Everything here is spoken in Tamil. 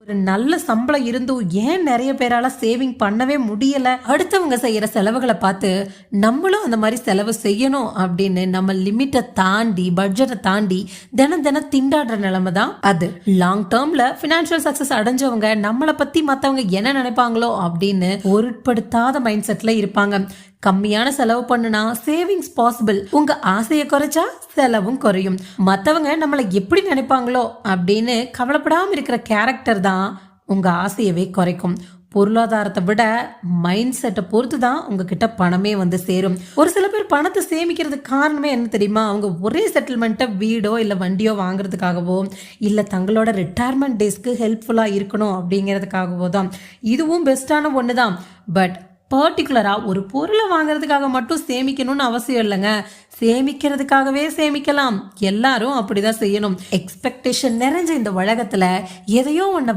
ஒரு நல்ல சம்பளம் இருந்தும் ஏன் நிறைய பேரால சேவிங் பண்ணவே முடியல? அடுத்தவங்க செய்யற செலவுகளை பார்த்து நம்மளும் அந்த மாதிரி செலவு செய்யணும் அப்படின்னு நம்ம லிமிட்டை தாண்டி பட்ஜெட்டை தாண்டி தினம் தினம் திண்டாடுற நிலைமை தான் அது. லாங் டேர்ம்ல பினான்சியல் சக்சஸ் அடைஞ்சவங்க நம்மளை பத்தி மத்தவங்க என்ன நினைப்பாங்களோ அப்படின்னு பொருட்படுத்தாத மைண்ட் செட்ல இருப்பாங்க. கம்மியான செலவு பண்ணுனா சேவிங்ஸ் பாசிபிள். உங்க ஆசையை குறைச்சா செலவும் குறையும். மத்தவங்க நம்மளை எப்படி நினைப்பாங்களோ அப்படின்னு கவலைப்படாம இருக்கிற கேரக்டர் தான் உங்க ஆசையவே குறைக்கும். பொருளாதாரத்தை விட மைண்ட் செட்டை பொறுத்து தான் உங்ககிட்ட பணமே வந்து சேரும். ஒரு சில பேர் பணத்தை சேமிக்கிறதுக்கு காரணமே என்ன தெரியுமா? அவங்க ஒரே செட்டில்மெண்ட்டை வீடோ இல்லை வண்டியோ வாங்குறதுக்காகவோ இல்லை தங்களோட ரிட்டையர்மெண்ட் டேஸ்க்கு ஹெல்ப்ஃபுல்லாக இருக்கணும் அப்படிங்கிறதுக்காகவோ தான். இதுவும் பெஸ்டான ஒன்று தான். பட் பர்டிகுலரா ஒரு பொருளை வாங்குறதுக்காக மட்டும் சேமிக்கணும்னு அவசியம் இல்லைங்க. சேமிக்கிறதுக்காகவே சேமிக்கலாம். எல்லாரும் அப்படிதான் செய்யணும். எக்ஸ்பெக்டேஷன் நிறைஞ்ச இந்த உலகத்துல எதையோ ஒன்ன